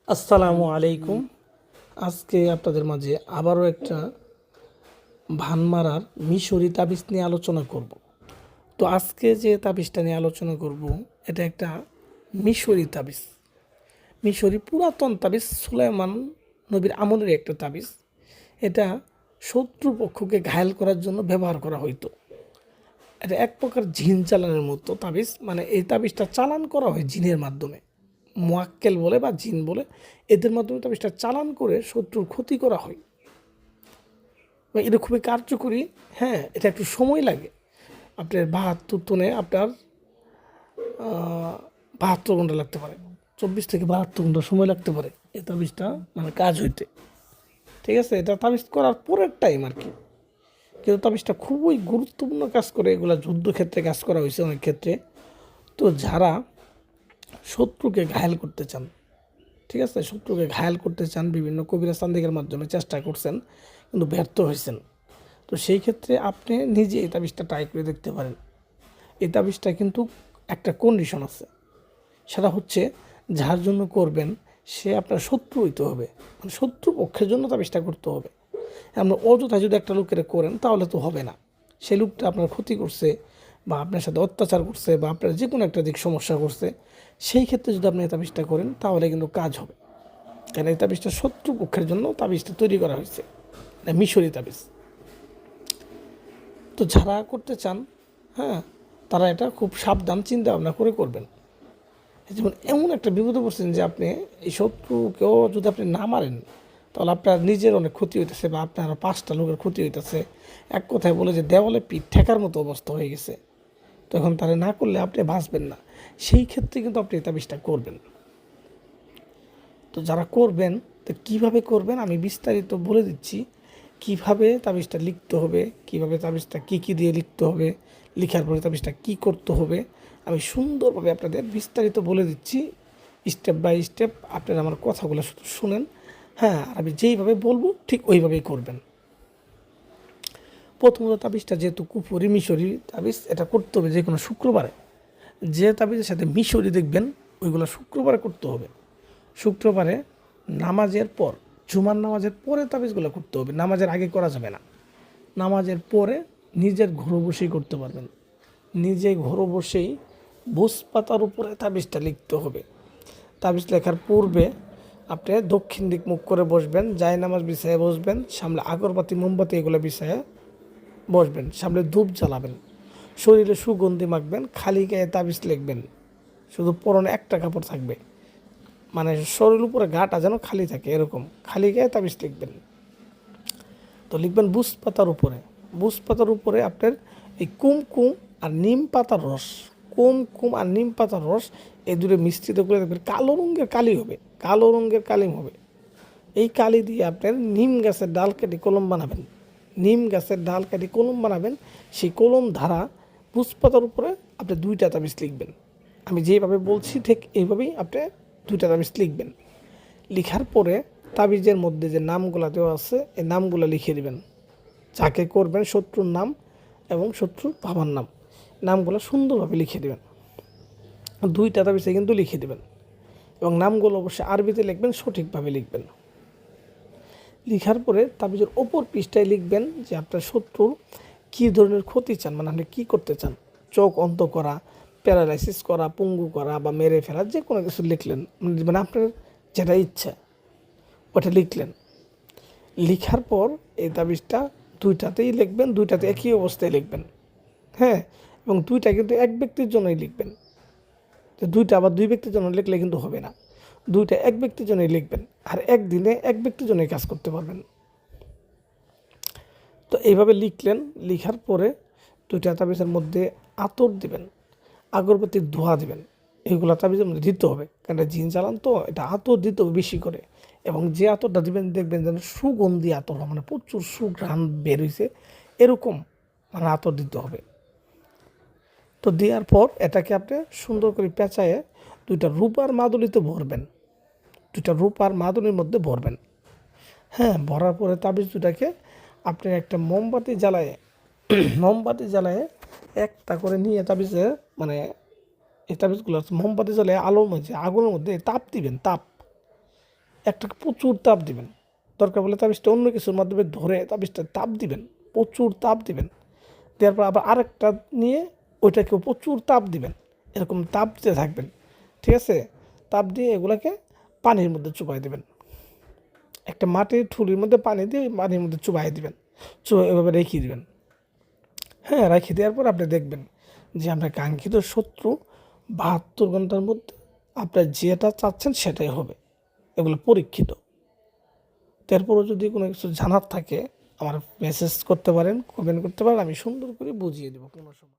আসসালামু আলাইকুম। আজকে আপনাদের মাঝে আবারও একটা ভানমারার মিশরি তাবিজ নিয়ে আলোচনা করব। তো আজকে যে তাবিজটা নিয়ে আলোচনা করব এটা একটা মিশরি তাবিজ। মিশরি পুরাতন তাবিজ, সুলাইমান নবীর আমলের একটা তাবিজ। এটা শত্রুপক্ষকে ঘায়েল করার জন্য ব্যবহার করা হইতো। এটা এক প্রকার জিন চালানের মতো তাবিজ, মানে এই তাবিজটা চালান করা হয় জিনের মাধ্যমে। মোয়াক্কেল বলে বা জিন বলে, এদের মাধ্যমে তাবিজটা চালান করে শত্রুর ক্ষতি করা হয়। এবং এটা খুবই কার্যকরী। হ্যাঁ, এটা একটু সময় লাগে। আপনার ৭২ টনে আপনার ৭২ ঘন্টা লাগতে পারে, ২৪ থেকে ৭২ ঘন্টা সময় লাগতে পারে এই তাবিজটা মানে কাজ হইতে। ঠিক আছে, এটা তাবিজ করার পরের টাইম আর কি। কিন্তু তাবিজটা খুবই গুরুত্বপূর্ণ কাজ করে, এগুলা যুদ্ধক্ষেত্রে কাজ করা হয়েছে অনেক ক্ষেত্রে। তো যারা শত্রুকে ঘায়েল করতে চান, ঠিক আছে, শত্রুকে ঘায়েল করতে চান, বিভিন্ন কবিরাজ তান্ত্রিকের মাধ্যমে চেষ্টা করছেন কিন্তু ব্যর্থ হয়েছেন। তো সেই ক্ষেত্রে আপনি নিজে এই তাবিজটা ট্রাই করে দেখতে পারেন। এই তাবিজটা কিন্তু একটা কন্ডিশন আছে, সেটা হচ্ছে যার জন্য করবেন সে আপনার শত্রু হইতে হবে, মানে শত্রু পক্ষের জন্য তাবিজটা করতে হবে। আপনি অযথা যদি একটা লোকের করেন তাহলে তো হবে না। সেই লোকটা আপনার ক্ষতি করছে বা আপনার সাথে অত্যাচার করছে বা আপনার যে কোনো একটা দিক সমস্যা করছে, সেই ক্ষেত্রে যদি আপনি এই তাবিজটা করেন তাহলে কিন্তু কাজ হবে। কারণ এই তাবিজটা শত্রু পক্ষের জন্য তাবিজটা তৈরি করা হয়েছে, মিশরি তাবিজ। তো যারা করতে চান, হ্যাঁ, তারা এটা খুব সাবধান চিন্তা ভাবনা করে করবেন। যেমন এমন একটা বিপদে পড়ছেন যে আপনি এই শত্রুকেও যদি আপনি না মারেন তাহলে আপনার নিজের অনেক ক্ষতি হইতেছে বা আপনার ৫টা লোকের ক্ষতি হইতেছে। এক কথায় বলে যে দেওয়ালে পিঠ ঠেকার মতো অবস্থা হয়ে গেছে। তখন তারা না করলে আপনি বাঁচবেন না। সেই ক্ষেত্রে কিন্তু আপনি এই তাবিজটা করবেন। তো যারা করবেন, তো কীভাবে করবেন আমি বিস্তারিত বলে দিচ্ছি। কিভাবে তাবিজটা লিখতে হবে, কিভাবে তাবিজটা কী দিয়ে লিখতে হবে, লিখার পরে তাবিজটা কী করতে হবে, আমি সুন্দরভাবে আপনাদের বিস্তারিত বলে দিচ্ছি স্টেপ বাই স্টেপ। আপনারা আমার কথাগুলো শুধু শুনেন, হ্যাঁ, আর আমি যেইভাবে বলবো ঠিক ওইভাবেই করবেন। প্রথমত তাবিজটা যেহেতু কুফরি মিশরি তাবিজ, এটা করতে হবে যে কোনো শুক্রবারে। যে তাবিজের সাথে মিশরি দেখবেন ওইগুলো শুক্রবারে করতে হবে। শুক্রবারে নামাজের পর, জুমার নামাজের পরে তাবিজগুলো করতে হবে, নামাজের আগে করা যাবে না। নামাজের পরে নিজের ঘরে বসেই করতে পারবেন। নিজে ঘরে বসেই বুস পাতার উপরে তাবিজটা লিখতে হবে। তাবিজ লেখার পূর্বে আপনি দক্ষিণ দিক মুখ করে বসবেন, জায় নামাজ বিছায়ে বসবেন, সামনে আগরবাতি মোমবাতি এগুলো বিছায়ে বসবেন, সামনে ধূপ জ্বালাবেন, শরীরে সুগন্ধি মাখবেন, খালি গায়ে তাবিজ লিখবেন। শুধু পরনে একটা কাপড় থাকবে, মানে শরীর উপরে গাটা যেন খালি থাকে, এরকম খালি গায়ে তাবিজ লিখবেন। তো লিখবেন বুস পাতার উপরে। বুস পাতার উপরে আপনার এই কুমকুম আর নিম পাতার রস, কুমকুম আর নিম পাতার রস এই দুটো মিশ্রিত করে দেখবেন কালো রঙের কালি হবে, কালো রঙের কালিম হবে। এই কালি দিয়ে আপনার নিম গাছের ডাল কেটে কলম বানাবেন। নিম গাছের ডাল কেটে কলম বানাবেন। সেই কলম ধারা বুস পাতার উপরে আপনি 2টা তাবিজ লিখবেন। আমি যেভাবে বলছি ঠিক এইভাবেই আপনি 2টা তাবিজ লিখবেন। লিখার পরে তাবিজের মধ্যে যে নামগুলো দেওয়া আছে এই নামগুলো লিখে দেবেন। যাকে করবেন শত্রুর নাম এবং শত্রুর বাবার নাম, নামগুলো সুন্দরভাবে লিখে দেবেন। 2টা তাবিজে কিন্তু লিখে দেবেন এবং নামগুলো অবশ্যই আরবিতে লিখবেন, সঠিকভাবে লিখবেন। লিখার পরে তাবিজের ওপর পৃষ্ঠায় লিখবেন যে আপনার শত্রুর কী ধরনের ক্ষতি চান, মানে আপনি কী করতে চান। চোখ অন্ধ করা, প্যারালাইসিস করা, পঙ্গু করা বা মেরে ফেলা, যে কোনো কিছু লিখলেন, মানে আপনার যেটা ইচ্ছা ওটা লিখলেন। লিখার পর এই তাবিজটা 2টাতেই লিখবেন, 2টাতে একই অবস্থায় লিখবেন। হ্যাঁ, এবং 2টা কিন্তু এক ব্যক্তির জন্যই লিখবেন। তো 2টা আবার 2 ব্যক্তির জন্য লিখলে কিন্তু হবে না। 2টা এক ব্যক্তির জন্যই লিখবেন, আর একদিনে এক ব্যক্তির জন্যই কাজ করতে পারবেন। তো এইভাবে লিখলেন। লিখার পরে 2টা তাবিজের মধ্যে আতর দিবেন, আগরবাতির ধোঁয়া দিবেন। এগুলো তাবিজের মধ্যে দিতে হবে, কারণ এটা জিন চালান তো, এটা আতর দিতে হবে বেশি করে। এবং যে আতরটা দিবেন দেখবেন যেন সুগন্ধি আতর হয়, মানে প্রচুর সুঘ্রাণ বের হয়েছে এরকম মানে আতর দিতে হবে। তো দেওয়ার পর এটাকে আপনি সুন্দর করে পেঁচায়ে 2টা রূপার মাদুলিতে ভরবেন, 2টা রূপার মাদুলির মধ্যে ভরবেন। হ্যাঁ, ভরার পরে তাবিজ 2টাকে আপনি একটা মোমবাতি জ্বালায়ে মোমবাতি জ্বালায়ে একটা করে নিয়ে তাবিজে, মানে এই তাবিজগুলো মোমবাতি জ্বালিয়ে আলোর মধ্যে আগুনের মধ্যে তাপ দিবেন। তাপ একটাকে প্রচুর তাপ দিবেন, দরকার বলে তাবিজটা অন্য কিছুর মাধ্যমে ধরে তাবিজটা তাপ দিবেন, প্রচুর তাপ দিবেন। দেওয়ার পর আবার আরেকটা নিয়ে ওইটাকেও প্রচুর তাপ দিবেন, এরকম তাপ দিতে থাকবেন, ঠিক আছে? তাপ দিয়ে এগুলাকে পানির মধ্যে চুবাই দিবেন, একটা মাটির ঠুলির মধ্যে পানি দিয়ে ওই পানির মধ্যে চুবাই দিবেন, এভাবে রেখে দিবেন। হ্যাঁ, রেখে দেওয়ার পর আপনি দেখবেন যে আপনার কাঙ্ক্ষিত শত্রু 72 ঘন্টার মধ্যে আপনার যেটা চাচ্ছেন সেটাই হবে। এগুলো পরীক্ষিত। তারপরও যদি কোনো কিছু জানার থাকে আমার মেসেজ করতে পারেন, কমেন্ট করতে পারেন, আমি সুন্দর করে বুঝিয়ে দেবো কোনো সময়।